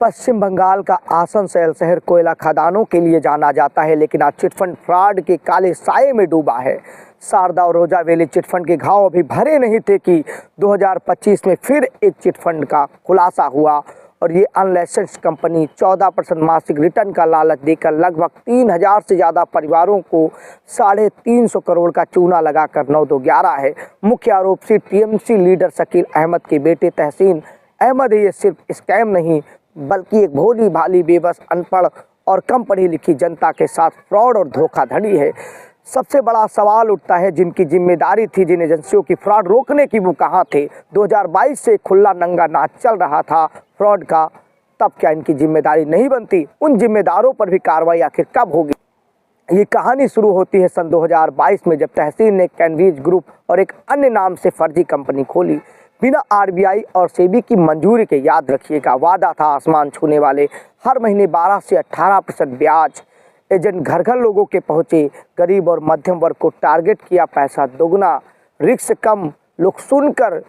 पश्चिम बंगाल का आसनसोल शहर कोयला खदानों के लिए जाना जाता है, लेकिन आज चिटफंड फ्रॉड के काले साए में डूबा है। शारदा और रोजा वैली चिटफंड के घाव अभी भरे नहीं थे कि 2025 में फिर एक चिटफंड का खुलासा हुआ और ये अनलाइसेंस्ड कंपनी 14% मासिक रिटर्न का लालच देकर लगभग 3000 से ज़्यादा परिवारों को 350 करोड़ का चूना लगाकर 9-11 है। मुख्य आरोपी टीएमसी लीडर शकील अहमद के बेटे तहसीन अहमद है। ये सिर्फ स्कैम नहीं बल्कि एक भोली भाली बेबस अनपढ़ और कम पढ़ी लिखी जनता के साथ फ्रॉड और धोखाधड़ी है। सबसे बड़ा सवाल उठता है, जिनकी जिम्मेदारी थी जिन एजेंसियों की फ्रॉड रोकने की, वो कहाँ थे? 2022 से खुला नंगा नाच चल रहा था फ्रॉड का, तब क्या इनकी जिम्मेदारी नहीं बनती? उन जिम्मेदारों पर भी कार्रवाई आखिर कब होगी? ये कहानी शुरू होती है सन 2022 में, जब तहसीन ने कैनवीज ग्रुप और एक अन्य नाम से फर्जी कंपनी खोली बिना आरबीआई और सेबी की मंजूरी के। याद रखिएगा, वादा था आसमान छूने वाले, हर महीने 12 से 18% ब्याज। एजेंट घर घर लोगों के पहुंचे, गरीब और मध्यम वर्ग को टारगेट किया, पैसा दोगुना, रिस्क कम। लोग सुनकर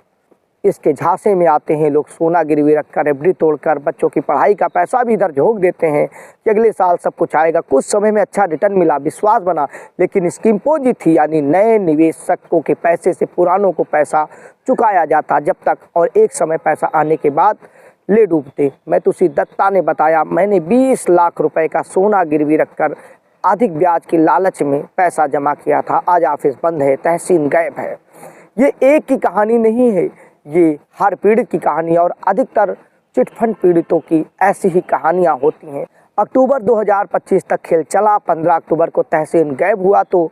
इसके झांसे में आते हैं। लोग सोना गिरवी रखकर, एफडी तोड़कर बच्चों की पढ़ाई का पैसा भी इधर झोंक देते हैं कि अगले साल सब कुछ आएगा। कुछ समय में अच्छा रिटर्न मिला, विश्वास बना, लेकिन स्कीम पोंजी थी, यानी नए निवेशकों के पैसे से पुरानों को पैसा चुकाया जाता जब तक, और एक समय पैसा आने के बाद ले डूबते। मैतुसी दत्ता ने बताया, मैंने 20 लाख रुपए का सोना गिरवी रखकर अधिक ब्याज के लालच में पैसा जमा किया था। आज ऑफिस बंद है, तहसीन गायब है। ये एक की कहानी नहीं है, ये हर पीड़ित की कहानी और अधिकतर चिटफंड पीड़ितों की ऐसी ही कहानियां होती हैं। अक्टूबर 2025 तक खेल चला। 15 अक्टूबर को तहसीन गायब हुआ तो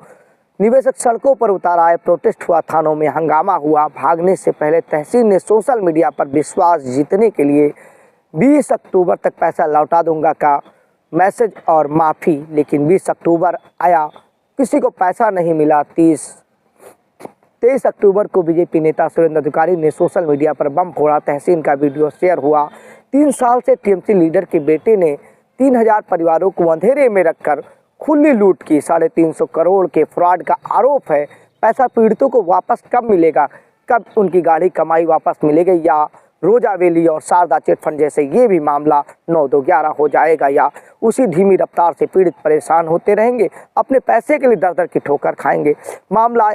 निवेशक सड़कों पर उतर आए, प्रोटेस्ट हुआ, थानों में हंगामा हुआ। भागने से पहले तहसीन ने सोशल मीडिया पर विश्वास जीतने के लिए 20 अक्टूबर तक पैसा लौटा दूंगा का मैसेज और माफ़ी, लेकिन 20 अक्टूबर आया, किसी को पैसा नहीं मिला। 23 अक्टूबर को बीजेपी नेता सुरेंद्र अधिकारी ने सोशल मीडिया पर बम फोड़ा। तहसीन का वीडियो शेयर हुआ। 3 साल से टीएमसी लीडर के बेटे ने 3000 परिवारों को अंधेरे में रखकर खुली लूट की। 350 करोड़ के फ्रॉड का आरोप है। पैसा पीड़ितों को वापस कब मिलेगा? कब उनकी गाढ़ी कमाई वापस मिलेगी? या रोजा वैली और शारदा चिटफंड जैसे ये भी मामला 9-11 हो जाएगा? या उसी धीमी रफ्तार से पीड़ित परेशान होते रहेंगे, अपने पैसे के लिए दर दर की ठोकर खाएंगे? मामला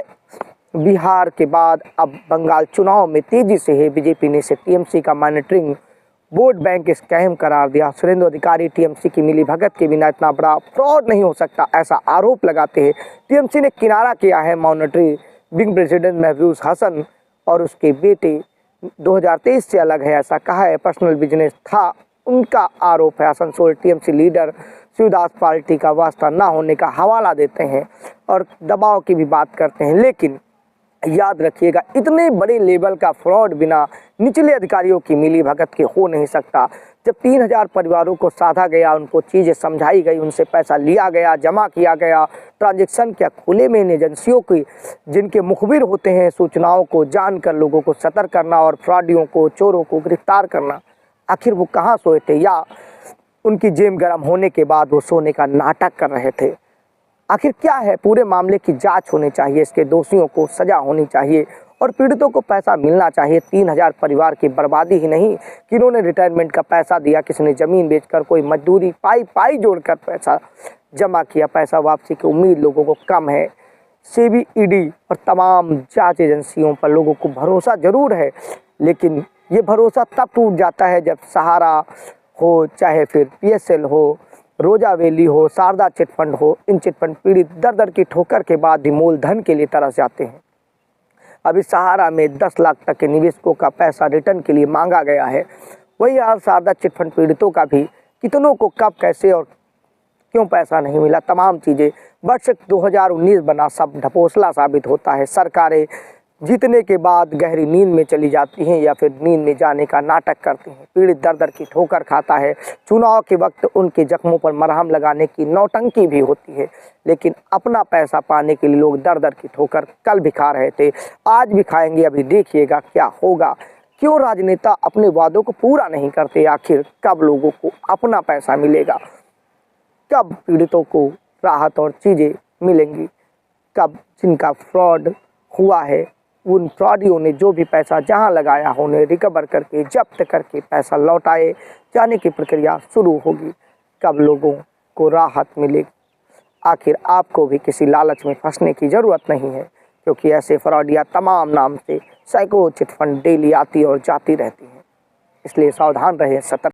बिहार के बाद अब बंगाल चुनाव में तेजी से है। बीजेपी ने इसे टीएमसी का मॉनिटरिंग वोट बैंक स्कैम करार दिया। सुरेंद्र अधिकारी टीएमसी की मिली भगत के बिना इतना बड़ा फ्रॉड नहीं हो सकता, ऐसा आरोप लगाते हैं। टीएमसी ने किनारा किया है। मॉनिटरिंग प्रेसिडेंट महफूज हसन और उसके बेटे 2023 से अलग है, ऐसा कहा है। पर्सनल बिजनेस था उनका आरोप है। Asansol TMC leader Shivdas party का वास्ता ना होने का हवाला देते हैं और दबाव की भी बात करते हैं। लेकिन याद रखिएगा, इतने बड़े लेवल का फ्रॉड बिना निचले अधिकारियों की मिली भगत के हो नहीं सकता। जब 3000 परिवारों को साधा गया, उनको चीज़ें समझाई गई, उनसे पैसा लिया गया, जमा किया गया, ट्रांजैक्शन क्या खुले में इन एजेंसियों की जिनके मुखबिर होते हैं, सूचनाओं को जानकर लोगों को सतर्क करना और फ्रॉडियों को, चोरों को गिरफ्तार करना, आखिर वो कहाँ सोए थे? या उनकी जेब गर्म होने के बाद वो सोने का नाटक कर रहे थे? आखिर क्या है? पूरे मामले की जांच होनी चाहिए, इसके दोषियों को सजा होनी चाहिए और पीड़ितों को पैसा मिलना चाहिए। 3000 परिवार की बर्बादी ही नहीं, किन्होंने रिटायरमेंट का पैसा दिया, किसने ज़मीन बेचकर, कोई मजदूरी पाई जोड़कर पैसा जमा किया। पैसा वापसी की उम्मीद लोगों को कम है। सेबी, ईडी और तमाम जांच एजेंसियों पर लोगों को भरोसा जरूर है, लेकिन ये भरोसा तब टूट जाता है जब सहारा हो, चाहे फिर पीएसएल हो, रोजा वैली हो, शारदा चिटफंड हो, इन चिटफंड पीड़ित दर दर की ठोकर के बाद भी मूलधन के लिए तरस जाते हैं। अभी सहारा में 10 लाख तक के निवेशकों का पैसा रिटर्न के लिए मांगा गया है। वही हाल शारदा चिटफंड पीड़ितों का भी, कितनों को कब, कैसे और क्यों पैसा नहीं मिला, तमाम चीज़ें वर्ष 2019 बना सब ढपोसला साबित होता है। सरकारें जीतने के बाद गहरी नींद में चली जाती हैं या फिर नींद में जाने का नाटक करती हैं। पीड़ित दर दर की ठोकर खाता है। चुनाव के वक्त उनके जख्मों पर मरहम लगाने की नौटंकी भी होती है, लेकिन अपना पैसा पाने के लिए लोग दर दर की ठोकर कल भी खा रहे थे, आज भी खाएंगे। अभी देखिएगा क्या होगा। क्यों राजनेता अपने वादों को पूरा नहीं करते? आखिर कब लोगों को अपना पैसा मिलेगा? कब पीड़ितों को राहत और चीज़ें मिलेंगी? कब जिनका फ्रॉड हुआ है उन फ्रॉडियों ने जो भी पैसा जहां लगाया हो उन्हें रिकवर करके जब्त करके पैसा लौटाए जाने की प्रक्रिया शुरू होगी। कब लोगों को राहत मिलेगी? आखिर आपको भी किसी लालच में फंसने की ज़रूरत नहीं है, क्योंकि ऐसे फ्रॉडिया तमाम नाम से सैकड़ों चिटफंड डेली आती और जाती रहती हैं। इसलिए सावधान रहें, सतर्क